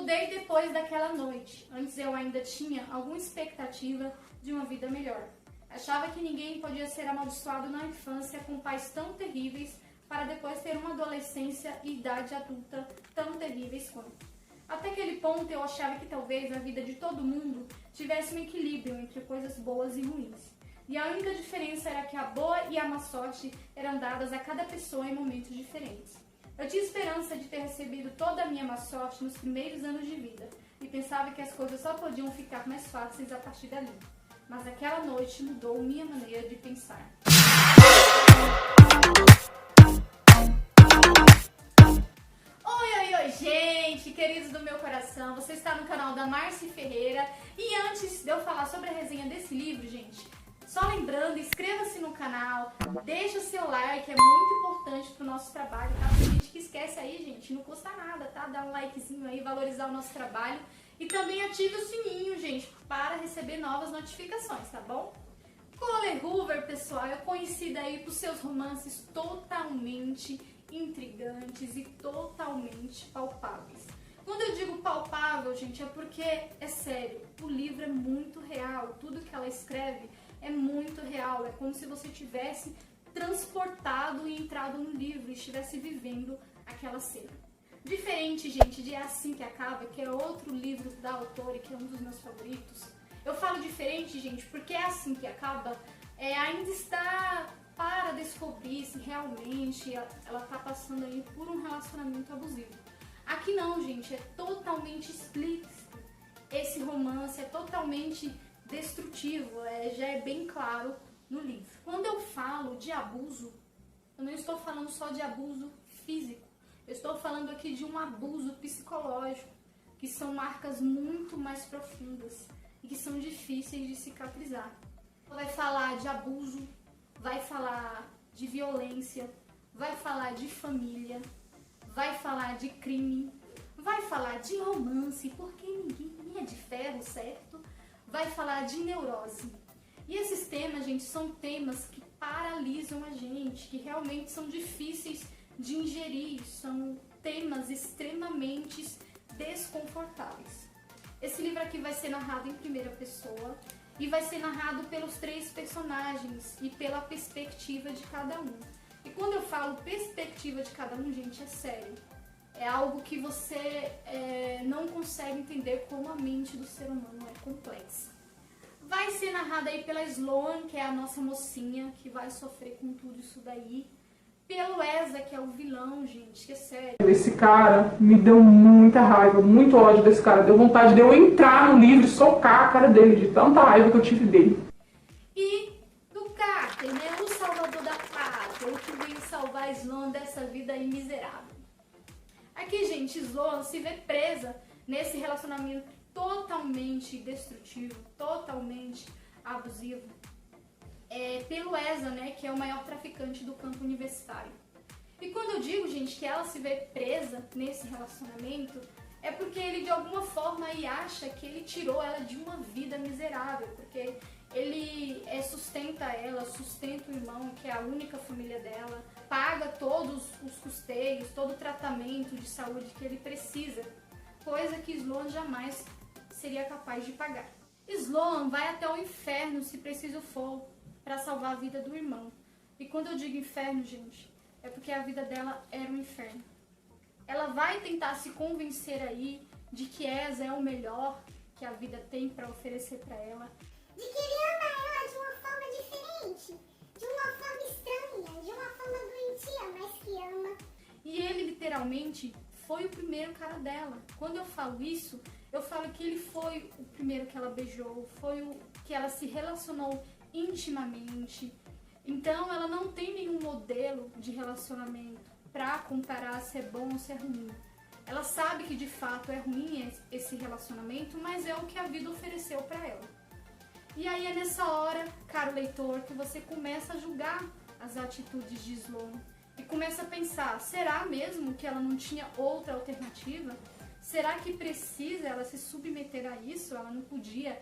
mudei depois daquela noite. Antes eu ainda tinha alguma expectativa de uma vida melhor. Achava que ninguém podia ser amaldiçoado na infância com pais tão terríveis para depois ter uma adolescência e idade adulta tão terríveis quanto. Até aquele ponto eu achava que talvez a vida de todo mundo tivesse um equilíbrio entre coisas boas e ruins. E a única diferença era que a boa e a má sorte eram dadas a cada pessoa em momentos diferentes. Eu tinha esperança de ter recebido toda a minha má sorte nos primeiros anos de vida e pensava que as coisas só podiam ficar mais fáceis a partir dali. Mas aquela noite mudou minha maneira de pensar. Oi, gente, queridos do meu coração, você está no canal da Marci Ferreira e antes de eu falar sobre a resenha desse livro, gente, só lembrando, inscreva-se no canal, deixa o seu like, é muito importante pro nosso trabalho, tá? Tem gente que esquece aí, gente, não custa nada, tá? Dá um likezinho aí, valorizar o nosso trabalho e também ative o sininho, gente, para receber novas notificações, tá bom? Colleen Hoover, pessoal, é conhecida aí por seus romances totalmente intrigantes e totalmente palpáveis. Quando eu digo palpável, gente, é porque, é sério, o livro é muito real, tudo que ela escreve é muito real, é como se você tivesse transportado e entrado no livro e estivesse vivendo aquela cena. Diferente, gente, de É Assim Que Acaba, que é outro livro da autora e que é um dos meus favoritos. Eu falo diferente, gente, porque É Assim Que Acaba ainda está para descobrir se realmente ela está passando aí por um relacionamento abusivo. Aqui não, gente, é totalmente explícito. Esse romance é totalmente destrutivo, já é bem claro no livro. Quando eu falo de abuso, eu não estou falando só de abuso físico, eu estou falando aqui de um abuso psicológico, que são marcas muito mais profundas e que são difíceis de cicatrizar. Vai falar de abuso, vai falar de violência, vai falar de família, vai falar de crime, vai falar de romance, porque ninguém é de ferro, certo? Vai falar de neurose. E esses temas, gente, são temas que paralisam a gente, que realmente são difíceis de ingerir, são temas extremamente desconfortáveis. Esse livro aqui vai ser narrado em primeira pessoa e vai ser narrado pelos 3 personagens e pela perspectiva de cada um. E quando eu falo perspectiva de cada um, gente, é sério. É algo que você não consegue entender como a mente do ser humano é complexa. Vai ser narrada aí pela Sloane, que é a nossa mocinha, que vai sofrer com tudo isso daí. Pelo Eza, que é o vilão, gente, que é sério. Esse cara me deu muita raiva, muito ódio desse cara. Deu vontade de eu entrar no livro e socar a cara dele, de tanta raiva que eu tive dele. E do Carter, né, o salvador da pátria, o que veio salvar a Sloane dessa vida aí miserável. Aqui, gente, Sloane se vê presa nesse relacionamento totalmente destrutivo, totalmente abusivo, pelo Eza, né, que é o maior traficante do campo universitário. E quando eu digo, gente, que ela se vê presa nesse relacionamento, é porque ele de alguma forma aí acha que ele tirou ela de uma vida miserável, porque ele sustenta ela, sustenta o irmão, que é a única família dela, paga todos os custeios, todo o tratamento de saúde que ele precisa, coisa que Sloane jamais seria capaz de pagar. Sloane vai até o inferno, se preciso for, para salvar a vida do irmão. E quando eu digo inferno, gente, é porque a vida dela era um inferno. Ela vai tentar se convencer aí de que Eza é o melhor que a vida tem para oferecer para ela. De que ele ama ela de uma forma diferente, de uma forma estranha, de uma forma doentia, mas que ama. E ele literalmente foi o primeiro cara dela. Quando eu falo isso, eu falo que ele foi o primeiro que ela beijou, foi o que ela se relacionou intimamente. Então ela não tem nenhum modelo de relacionamento para comparar se é bom ou se é ruim. Ela sabe que de fato é ruim esse relacionamento, mas é o que a vida ofereceu para ela. E aí é nessa hora, caro leitor, que você começa a julgar as atitudes de Sloane e começa a pensar, será mesmo que ela não tinha outra alternativa? Será que precisa ela se submeter a isso? Ela não podia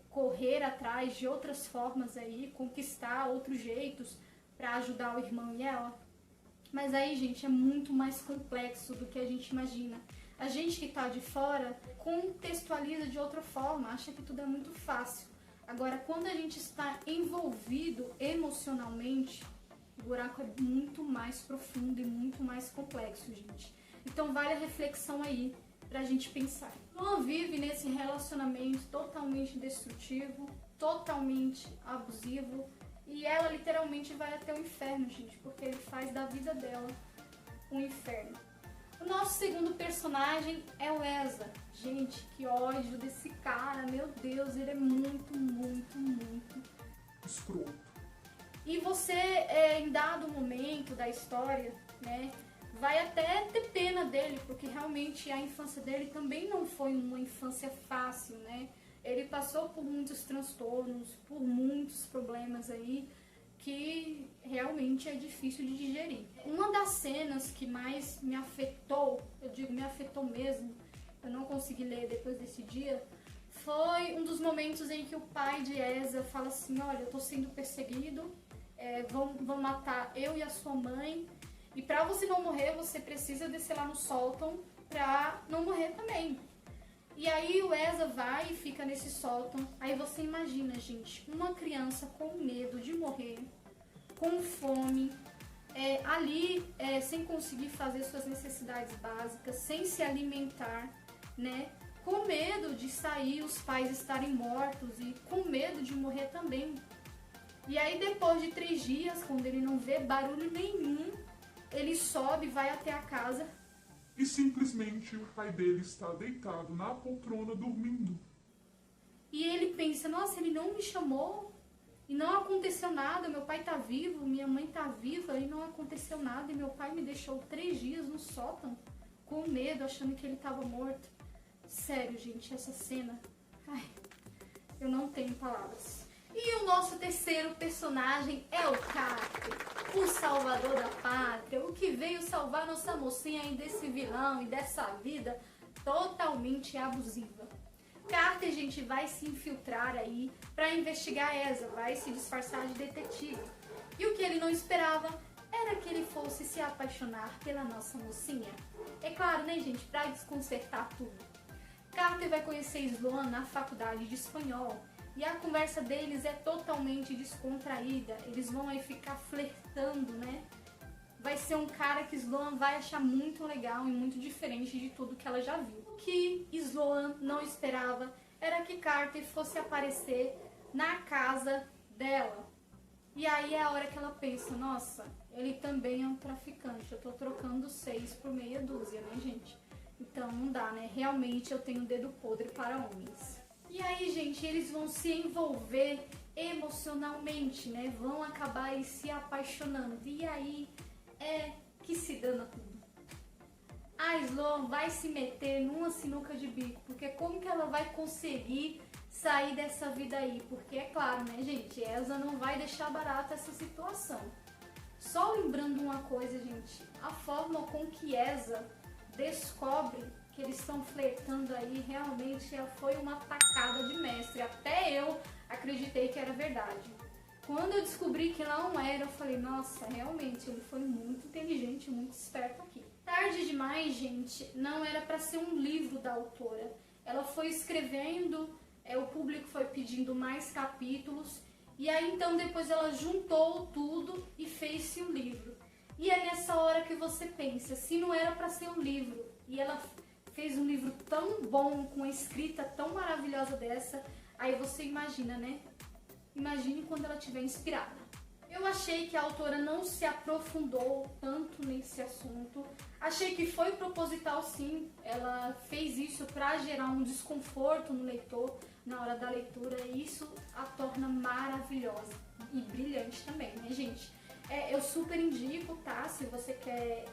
correr atrás de outras formas aí, conquistar outros jeitos para ajudar o irmão e ela? Mas aí, gente, é muito mais complexo do que a gente imagina. A gente que está de fora contextualiza de outra forma, acha que tudo é muito fácil. Agora, quando a gente está envolvido emocionalmente, o buraco é muito mais profundo e muito mais complexo, gente. Então vale a reflexão aí pra gente pensar. Luan vive nesse relacionamento totalmente destrutivo, totalmente abusivo, e ela literalmente vai até o inferno, gente, porque ele faz da vida dela um inferno. O nosso segundo personagem é o Eza. Gente, que ódio desse cara, meu Deus, ele é muito, muito, muito Escroto. E você, em dado momento da história, né, vai até ter pena dele, porque realmente a infância dele também não foi uma infância fácil, né? Ele passou por muitos transtornos, por muitos problemas aí, que realmente é difícil de digerir. Uma das cenas que mais me afetou, eu digo me afetou mesmo, eu não consegui ler depois desse dia, foi um dos momentos em que o pai de Eza fala assim, olha, eu tô sendo perseguido, vão matar eu e a sua mãe, e pra você não morrer, você precisa descer lá no sótão pra não morrer também. E aí o Eza vai e fica nesse sótão. Aí você imagina, gente, uma criança com medo de morrer, com fome, sem conseguir fazer suas necessidades básicas, sem se alimentar, né? Com medo de sair, os pais estarem mortos e com medo de morrer também. E aí depois de 3 dias, quando ele não vê barulho nenhum, ele sobe, vai até a casa. E simplesmente o pai dele está deitado na poltrona dormindo. E ele pensa, nossa, ele não me chamou e não aconteceu nada, meu pai tá vivo, minha mãe tá viva e não aconteceu nada. E meu pai me deixou 3 dias no sótão, com medo, achando que ele tava morto. Sério, gente, essa cena, ai, eu não tenho palavras. E o nosso terceiro personagem é o Carter, o salvador da pátria, o que veio salvar nossa mocinha aí desse vilão e dessa vida totalmente abusiva. Carter, gente, vai se infiltrar aí pra investigar Eza, vai se disfarçar de detetive. E o que ele não esperava era que ele fosse se apaixonar pela nossa mocinha. É claro, né, gente, pra desconcertar tudo. Carter vai conhecer Sloan na faculdade de espanhol. E a conversa deles é totalmente descontraída. Eles vão aí ficar flertando, né? Vai ser um cara que Sloan vai achar muito legal e muito diferente de tudo que ela já viu. O que Sloan não esperava era que Carter fosse aparecer na casa dela. E aí é a hora que ela pensa, nossa, ele também é um traficante. Eu tô trocando 6 por meia dúzia, né, gente? Então não dá, né? Realmente eu tenho dedo podre para homens. E aí, gente, eles vão se envolver emocionalmente, né? Vão acabar aí se apaixonando. E aí é que se dana tudo. A Sloan vai se meter numa sinuca de bico, porque como que ela vai conseguir sair dessa vida aí? Porque é claro, né, gente? Elsa não vai deixar barata essa situação. Só lembrando uma coisa, gente, a forma com que Elsa descobre que eles estão flertando aí, realmente foi uma tacada de mestre. Até eu acreditei que era verdade. Quando eu descobri que não era, eu falei, nossa, realmente, ele foi muito inteligente, muito esperto aqui. Tarde demais, gente, não era para ser um livro da autora. Ela foi escrevendo, o público foi pedindo mais capítulos, e aí então depois ela juntou tudo e fez-se um livro. E é nessa hora que você pensa, se não era para ser um livro, e ela fez um livro tão bom, com uma escrita tão maravilhosa dessa, aí você imagina, né? Imagine quando ela estiver inspirada. Eu achei que a autora não se aprofundou tanto nesse assunto. Achei que foi proposital, sim. Ela fez isso para gerar um desconforto no leitor na hora da leitura, e isso a torna maravilhosa e brilhante também, né, gente? Eu super indico, tá? Se você quer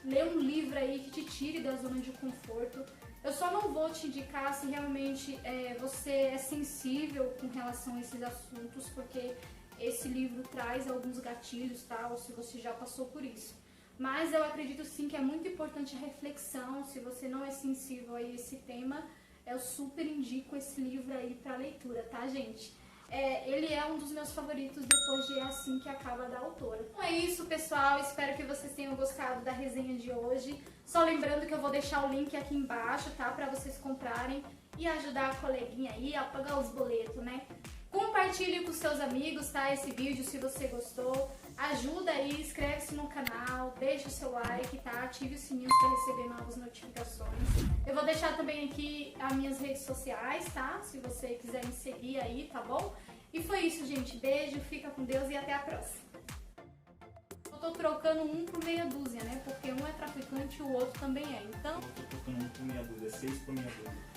ler um livro aí que te tire da zona de conforto. Eu só não vou te indicar se realmente você é sensível com relação a esses assuntos, porque esse livro traz alguns gatilhos, tá? Ou se você já passou por isso. Mas eu acredito sim que é muito importante a reflexão. Se você não é sensível a esse tema, eu super indico esse livro aí para leitura, tá, gente? Ele é um dos meus favoritos depois de É Assim Que Acaba, da autora. Então é isso, pessoal. Espero que vocês tenham gostado da resenha de hoje. Só lembrando que eu vou deixar o link aqui embaixo, tá? Pra vocês comprarem e ajudar a coleguinha aí a pagar os boletos, né? Compartilhe com seus amigos, tá? Esse vídeo, se você gostou. Ajuda aí, inscreve-se no canal, deixa o seu like, tá? Ative os sininhos para receber novas notificações. Eu vou deixar também aqui as minhas redes sociais, tá? Se você quiser me seguir aí, tá bom? E foi isso, gente. Beijo, fica com Deus e até a próxima. Eu tô trocando um por meia dúzia, né? Porque um é traficante e o outro também é. Então... Eu tô trocando um por meia dúzia, 6 por meia dúzia.